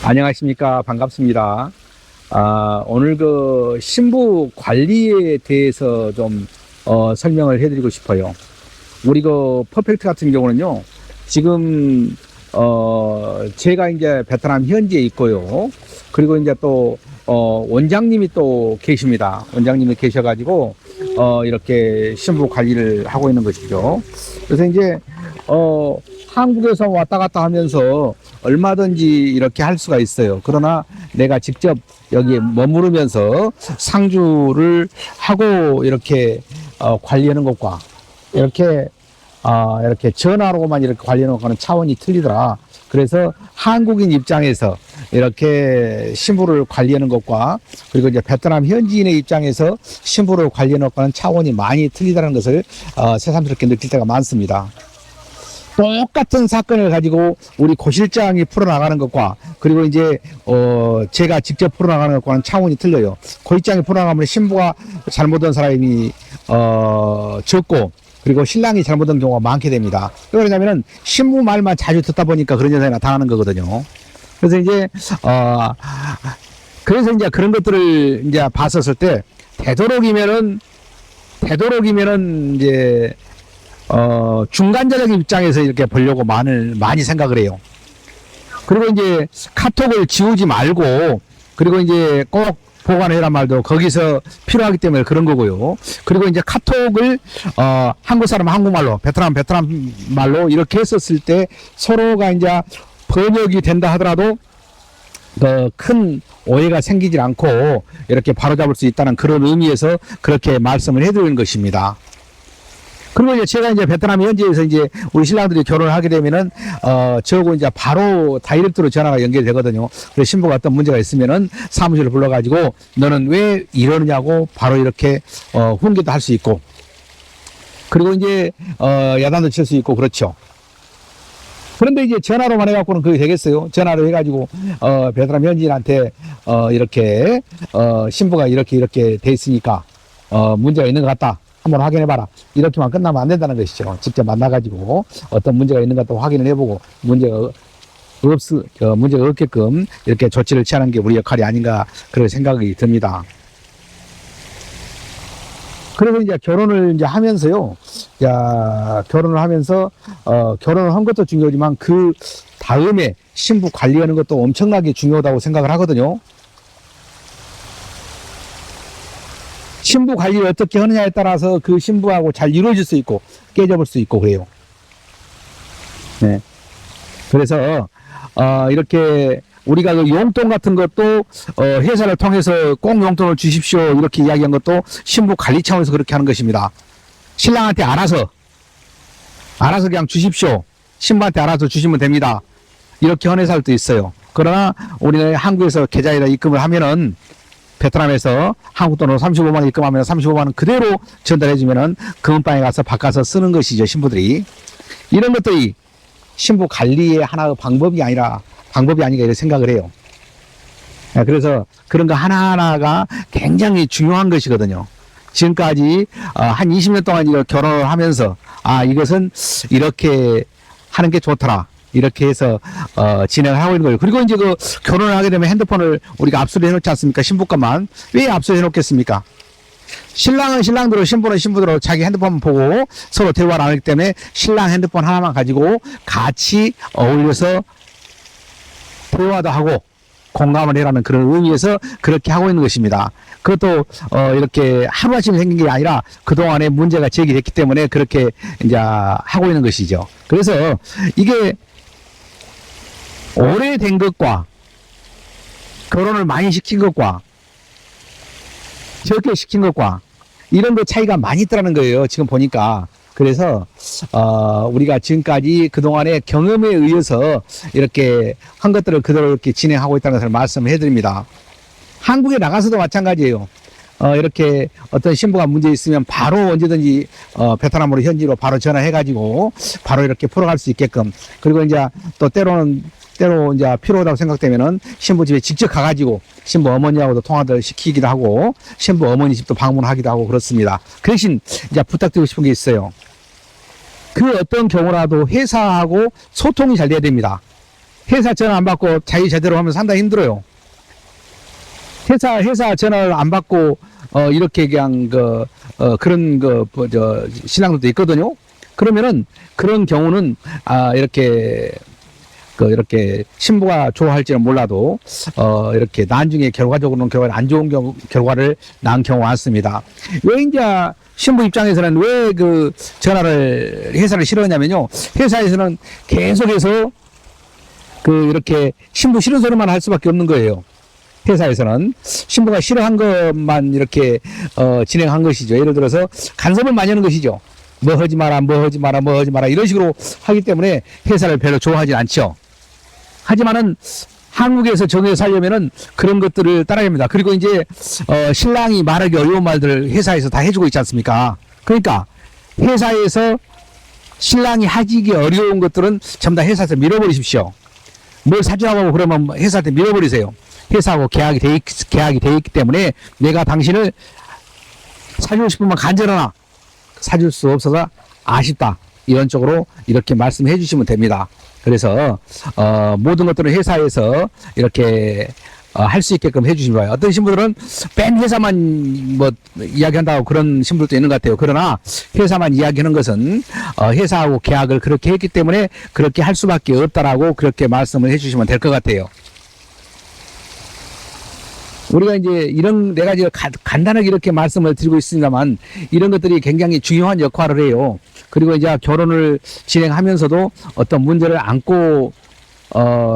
안녕하십니까. 반갑습니다. 오늘 그 신부 관리에 대해서 좀 설명을 해드리고 싶어요. 우리 그 퍼펙트 같은 경우는요, 지금 제가 이제 베트남 현지에 있고요. 그리고 이제 또 원장님이 또 계십니다. 원장님이 계셔가지고 이렇게 신부 관리를 하고 있는 것이죠. 그래서 이제 한국에서 왔다 갔다 하면서 얼마든지 이렇게 할 수가 있어요. 그러나 내가 직접 여기에 머무르면서 상주를 하고 이렇게 관리하는 것과 이렇게 전화로만 이렇게 관리하는 것과는 차원이 틀리더라. 그래서 한국인 입장에서 이렇게 신부를 관리하는 것과 그리고 이제 베트남 현지인의 입장에서 신부를 관리하는 것과는 차원이 많이 틀리다는 것을 새삼스럽게 느낄 때가 많습니다. 똑같은 사건을 가지고 우리 고실장이 풀어나가는 것과 그리고 이제 제가 직접 풀어나가는 것과는 차원이 틀려요. 고실장이 풀어나가면 신부가 잘못한 사람이 적고 그리고 신랑이 잘못한 경우가 많게 됩니다. 왜 그러냐면은 신부 말만 자주 듣다 보니까 그런 현상이 나타나는 거거든요. 그래서 이제 그런 것들을 이제 봤었을 때 되도록이면은 이제 중간자적인 입장에서 이렇게 보려고 많이 생각을 해요. 그리고 이제 카톡을 지우지 말고, 그리고 이제 꼭 보관해란 말도 거기서 필요하기 때문에 그런 거고요. 그리고 이제 카톡을, 한국 사람은 한국말로, 베트남 말로 이렇게 했었을 때 서로가 이제 번역이 된다 하더라도 큰 오해가 생기지 않고 이렇게 바로잡을 수 있다는 그런 의미에서 그렇게 말씀을 해드리는 것입니다. 그리고 이제 제가 이제 베트남 현지에서 이제 우리 신랑들이 결혼을 하게 되면은, 저하고 이제 바로 다이렉트로 전화가 연결되거든요. 그래서 신부가 어떤 문제가 있으면은 사무실을 불러가지고 너는 왜 이러느냐고 바로 이렇게, 훈계도 할 수 있고. 그리고 이제, 야단도 칠 수 있고 그렇죠. 그런데 이제 전화로만 해갖고는 그게 되겠어요. 전화로 해가지고, 베트남 현지인한테, 이렇게, 신부가 이렇게 돼 있으니까, 문제가 있는 것 같다. 한번 확인해봐라. 이렇게만 끝나면 안 된다는 것이죠. 직접 만나가지고 어떤 문제가 있는 것도 확인을 해보고 문제가 없게끔 이렇게 조치를 취하는 게 우리 역할이 아닌가 그런 생각이 듭니다. 그래서 이제 결혼을 이제 하면서요. 결혼을 하면서 결혼을 한 것도 중요하지만 그 다음에 신부 관리하는 것도 엄청나게 중요하다고 생각을 하거든요. 신부 관리를 어떻게 하느냐에 따라서 그 신부하고 잘 이루어질 수 있고 깨져볼 수 있고 그래요. 네. 그래서 이렇게 우리가 그 용돈 같은 것도 회사를 통해서 꼭 용돈을 주십시오 이렇게 이야기한 것도 신부 관리 차원에서 그렇게 하는 것입니다. 신랑한테 알아서 그냥 주십시오. 신부한테 알아서 주시면 됩니다. 이렇게 하는 회사도 있어요. 그러나 우리는 한국에서 계좌에다 입금을 하면은 베트남에서 한국 돈으로 35만 원 입금하면 35만 원 그대로 전달해주면은 금은방에 가서 바꿔서 쓰는 것이죠, 신부들이. 이런 것들이 신부 관리의 하나의 방법이 아니라 이런 생각을 해요. 그래서 그런 거 하나하나가 굉장히 중요한 것이거든요. 지금까지 한 20년 동안 이거 결혼을 하면서 이것은 이렇게 하는 게 좋더라. 이렇게 해서 진행을 하고 있는 거예요. 그리고 이제 그 결혼을 하게 되면 핸드폰을 우리가 압수를 해놓지 않습니까? 신부값만. 왜 압수해 놓겠습니까? 신랑은 신랑대로 신부는 신부대로 자기 핸드폰 보고 서로 대화를 안 하기 때문에 신랑 핸드폰 하나만 가지고 같이 어울려서 대화도 하고 공감을 해라는 그런 의미에서 그렇게 하고 있는 것입니다. 그것도 이렇게 하루아침에 생긴 게 아니라 그동안에 문제가 제기됐기 때문에 그렇게 이제 하고 있는 것이죠. 그래서 이게 오래된 것과 결혼을 많이 시킨 것과 적게 시킨 것과 이런 거 차이가 많이 있다는 거예요. 지금 보니까. 그래서 우리가 지금까지 그동안의 경험에 의해서 이렇게 한 것들을 그대로 이렇게 진행하고 있다는 것을 말씀을 해드립니다. 한국에 나가서도 마찬가지예요. 이렇게 어떤 신부가 문제 있으면 바로 언제든지 베트남으로 현지로 바로 전화해가지고 바로 이렇게 풀어갈 수 있게끔. 그리고 이제 또 때로 이제 필요하다고 생각되면은 신부 집에 직접 가가지고 신부 어머니하고도 통화를 시키기도 하고 신부 어머니 집도 방문하기도 하고 그렇습니다. 그 대신 이제 부탁드리고 싶은 게 있어요. 그 어떤 경우라도 회사하고 소통이 잘 돼야 됩니다. 회사 전화 안 받고 자기 제대로 하면 상당히 힘들어요. 회사 전화를 안 받고, 이렇게 그냥, 그런, 신랑들도 있거든요. 그러면은, 그런 경우는, 이렇게, 이렇게, 신부가 좋아할지는 몰라도, 이렇게, 나중에 결과적으로는 안 좋은 결과를 낳은 경우가 많습니다. 왜 이제, 신부 입장에서는 왜 회사를 싫어하냐면요. 회사에서는 계속해서, 이렇게, 신부 싫은 소리만 할 수밖에 없는 거예요. 회사에서는 신부가 싫어한 것만 이렇게 진행한 것이죠. 예를 들어서 간섭을 많이 하는 것이죠. 뭐 하지 마라, 뭐 하지 마라, 뭐 하지 마라 이런 식으로 하기 때문에 회사를 별로 좋아하지 않죠. 하지만은 한국에서 정해 살려면은 그런 것들을 따라야 합니다. 그리고 이제 신랑이 말하기 어려운 말들을 회사에서 다 해주고 있지 않습니까? 그러니까 회사에서 신랑이 하기 어려운 것들은 전부 다 회사에서 밀어버리십시오. 뭘 사주라고 그러면 회사한테 밀어버리세요. 회사하고 계약이 돼 있기 때문에 내가 당신을 사주고 싶으면 간절하나 사줄 수 없어서 아쉽다. 이런 쪽으로 이렇게 말씀해 주시면 됩니다. 그래서 모든 것들은 회사에서 이렇게 할 수 있게끔 해주시면 좋아요. 어떤 신부들은 뺀 회사만 이야기한다고 그런 신부들도 있는 것 같아요. 그러나 회사만 이야기하는 것은 회사하고 계약을 그렇게 했기 때문에 그렇게 할 수밖에 없다라고 그렇게 말씀을 해주시면 될 것 같아요. 우리가 이제 내가 이제 간단하게 이렇게 말씀을 드리고 있습니다만 이런 것들이 굉장히 중요한 역할을 해요. 그리고 이제 결혼을 진행하면서도 어떤 문제를 안고,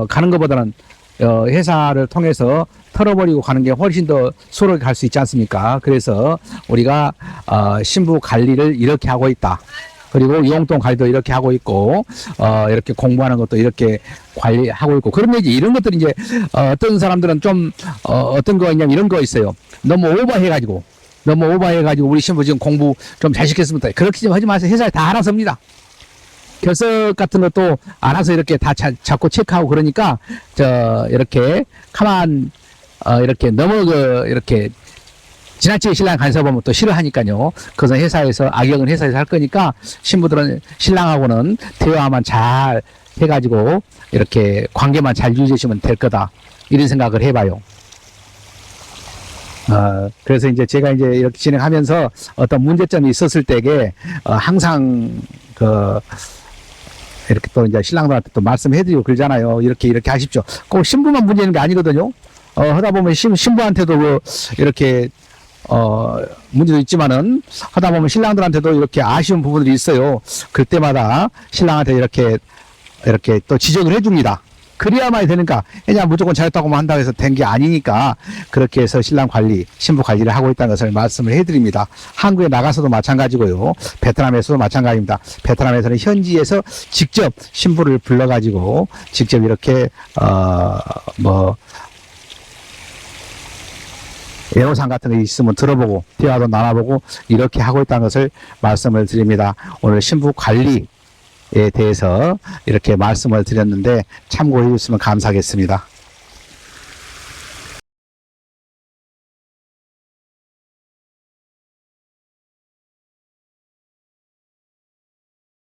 가는 것보다는, 회사를 통해서 털어버리고 가는 게 훨씬 더 수월하게 갈 수 있지 않습니까? 그래서 우리가, 신부 관리를 이렇게 하고 있다. 그리고 용돈 관리도 이렇게 하고 있고, 이렇게 공부하는 것도 이렇게 관리하고 있고. 그러면 이제 이런 것들이 이제, 어떤 사람들은 좀, 어떤 거 있냐면 이런 거 있어요. 너무 오버해가지고 우리 신부 지금 공부 좀 잘 시켰습니다. 그렇게 좀 하지 마세요. 회사에 다 알아서 합니다. 결석 같은 것도 알아서 이렇게 다 자꾸 체크하고 그러니까, 이렇게, 이렇게 이렇게, 지나치게 신랑 간섭하면 또 싫어하니까요. 그것은 악역은 회사에서 할 거니까 신부들은 신랑하고는 대화만 잘 해가지고 이렇게 관계만 잘 유지하시면 될 거다. 이런 생각을 해봐요. 그래서 이제 제가 이제 이렇게 진행하면서 어떤 문제점이 있었을 때에 항상 이렇게 또 이제 신랑들한테 또 말씀해드리고 그러잖아요. 이렇게 하십시오. 꼭 신부만 문제 있는 게 아니거든요. 하다 보면 신부한테도 이렇게 문제도 있지만은 하다 보면 신랑들한테도 이렇게 아쉬운 부분들이 있어요. 그때마다 신랑한테 이렇게 또 지적을 해줍니다. 그래야만 되니까, 그냥 무조건 잘했다고만 한다고 해서 된 게 아니니까, 그렇게 해서 신부 관리를 하고 있다는 것을 말씀을 해드립니다. 한국에 나가서도 마찬가지고요. 베트남에서도 마찬가지입니다. 베트남에서는 현지에서 직접 신부를 불러가지고, 직접 이렇게, 애호상 같은 게 있으면 들어보고 대화도 나눠보고 이렇게 하고 있다는 것을 말씀을 드립니다. 오늘 신부 관리에 대해서 이렇게 말씀을 드렸는데 참고해 주시면 감사하겠습니다.